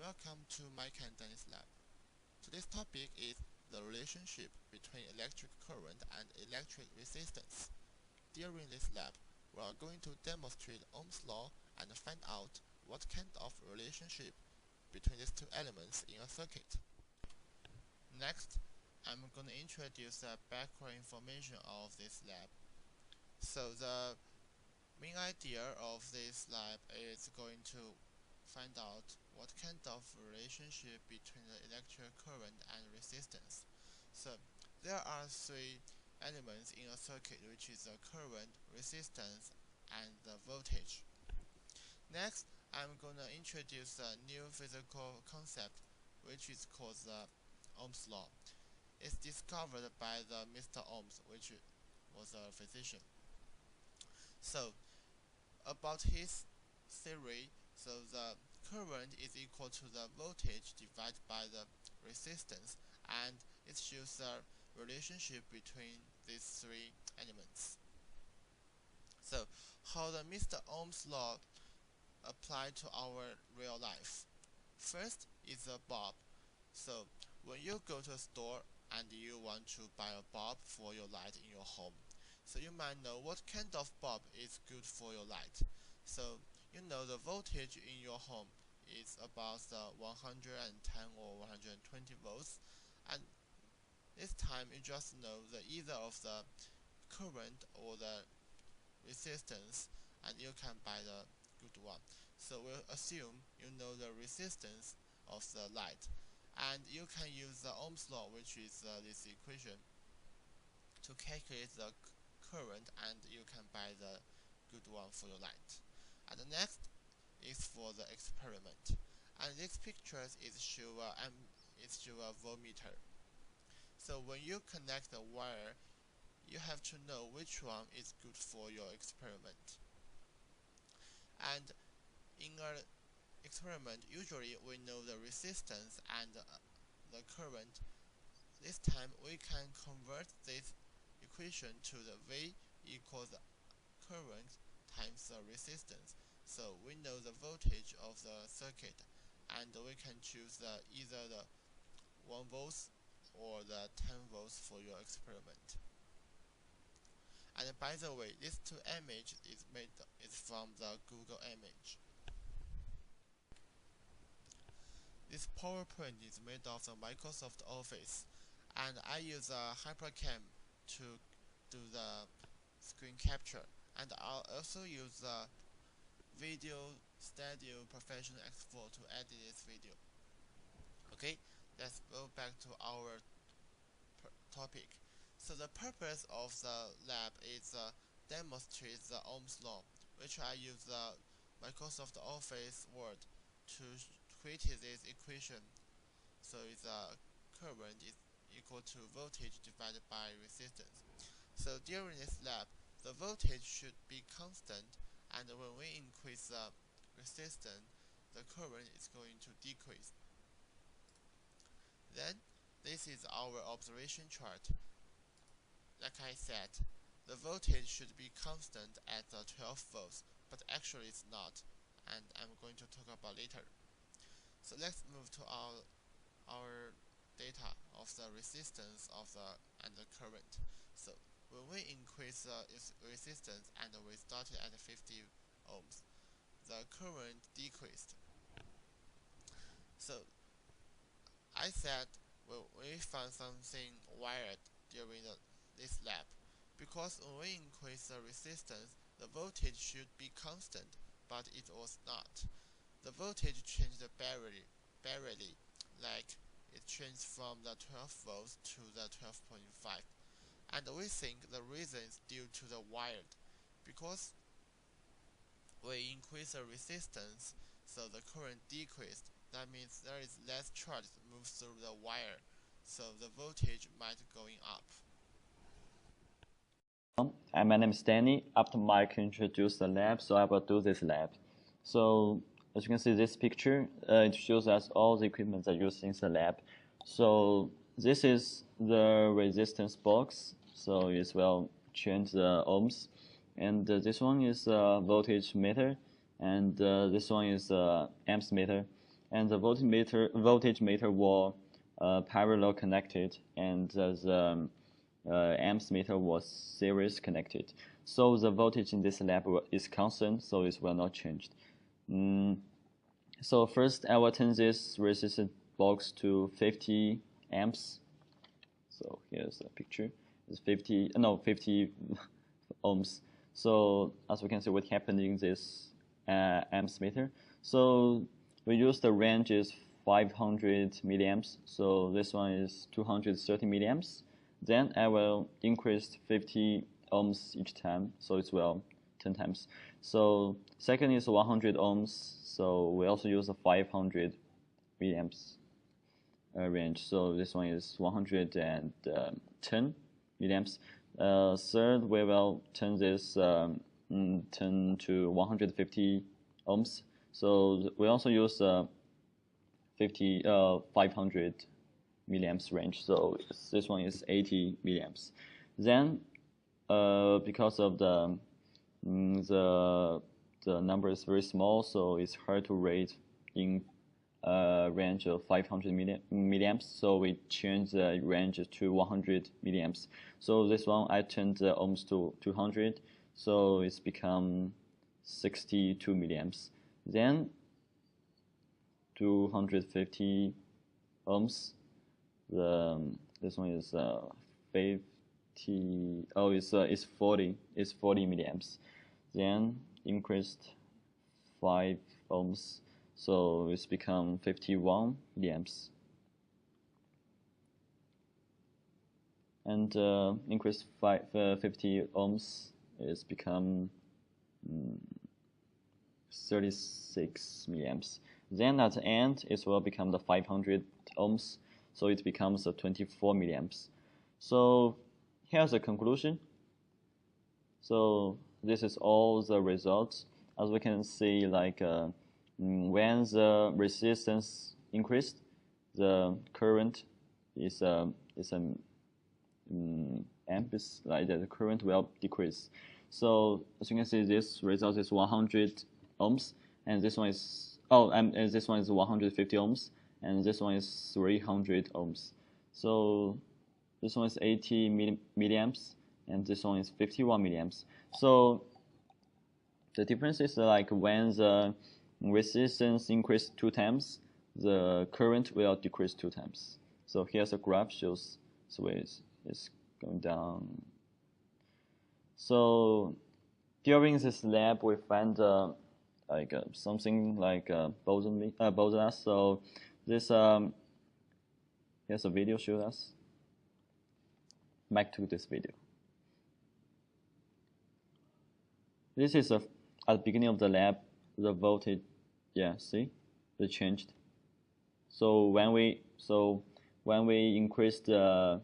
Welcome to my Dynamics lab. Today's topic is the relationship between electric current and electric resistance. During this lab, we are going to demonstrate Ohm's law and find out what kind of relationship between these two elements in a circuit. Next, I'm going to introduce the background information of this lab. So the main idea of this lab is going to find out what kind of relationship between the electric current and resistance. So there are three elements in a circuit, which is the current, resistance, and the voltage. Next, I'm going to introduce a new physical concept, which is called the Ohm's law. It's discovered by the Mr. Ohms, which was a physician. So about his theory, so the current is equal to the voltage divided by the resistance, and it shows the relationship between these three elements. So how the Mr. Ohm's law apply to our real life? First is a bulb. So when you go to a store and you want to buy a bulb for your light in your home, so you might know what kind of bulb is good for your light. So you know the voltage in your home is about 110 or 120 volts, and this time you just know the either of the current or the resistance, and you can buy the good one. So we'll assume you know the resistance of the light, and you can use the Ohm's law, which is this equation, to calculate the current, and you can buy the good one for your light. And the next is for the experiment, and this picture is show a voltmeter. So when you connect the wire, you have to know which one is good for your experiment. And in an experiment, usually we know the resistance and the current. This time we can convert this equation to the V equals current times the resistance. So we know the voltage of the circuit, and we can choose either the 1 volts or the 10 volts for your experiment. And by the way, this two image is from the Google image. This PowerPoint is made of the Microsoft Office, and I use a HyperCam to do the screen capture, and I'll also use the Video Studio Professional X4 to edit this video. Okay, let's go back to our topic. So the purpose of the lab is demonstrate the Ohm's law, which I use the Microsoft Office Word to create this equation. So it's current is equal to voltage divided by resistance. So during this lab, the voltage should be constant, and when we increase the resistance, the current is going to decrease. Then this is our observation chart. Like I said, the voltage should be constant at 12 volts, but actually it's not, and I'm going to talk about later. So let's move to our data of the resistance and the current. So when we increase the resistance and we started at 50 ohms, the current decreased. So I said we found something wired during this lab, because when we increase the resistance, the voltage should be constant, but it was not. The voltage changed barely, like it changed from the 12 volts to the 12.5, and we think the reason is due to the wired, because we increase the resistance, so the current decreased. That means there is less charge that moves through the wire, so the voltage might going up. My name is Danny. After Mike introduced the lab, so I will do this lab. So as you can see this picture, it shows us all the equipment that used in the lab. So this is the resistance box, so it will change the ohms. And this one is a voltage meter, and this one is a amps meter. and the voltage meter were parallel connected, and the amps meter was series connected. So the voltage in this lab is constant, so it will not change. So first I will turn this resistor box to 50 amps. So here's a picture. It's 50 ohms. So as we can see, what happened in this amps meter. So we use the range is 500 milliamps. So this one is 230 milliamps. Then I will increase 50 ohms each time. So it's 10 times. So second is 100 ohms. So we also use a 500 milliamps range. So this one is 110 milliamps. Third, we will turn this turn to 150 ohms. So we also use 500 milliamps range. So this one is 80 milliamps. Then, because of the number is very small, so it's hard to rate in range of 500 milliamps. So we change the range to 100 milliamps. So this one I turned the ohms to 200, so it's become 62 milliamps. Then 250 ohms. This one is 50. Oh, it's 40. It's 40 milliamps. Then increased 5 ohms. So it's become 51 milliamps. And increased 50 ohms, it's become 36 milliamps. Then at the end, it will become the 500 ohms, so it becomes 24 milliamps. So here's the conclusion. So this is all the results. As we can see, like when the resistance increased, the current is amps, like the current will decrease. So as you can see, this result is 100 ohms, and this one is and this one is 150 ohms, and this one is 300 ohms. So this one is 80 milliamps, and this one is 51 milliamps. So the difference is like when the resistance increase 2 times, the current will decrease 2 times. So here's a graph shows so it's going down. So during this lab, we find something like boson. So this here's a video shows us. Back to this video. This is at the beginning of the lab, the voltage. Yeah, see, it changed. So when we increase the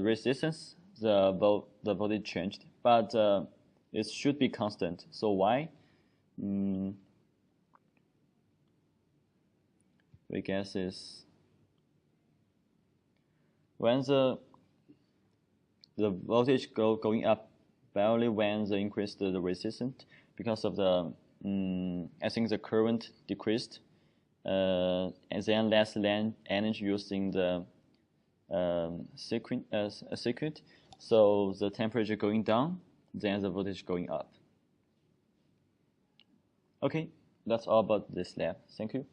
resistance, the voltage changed, but it should be constant. So why? We guess is when the voltage going up barely when the increase the resistance, because of the I think the current decreased, and then less energy used in the circuit, so the temperature going down, then the voltage going up. Okay, that's all about this lab. Thank you.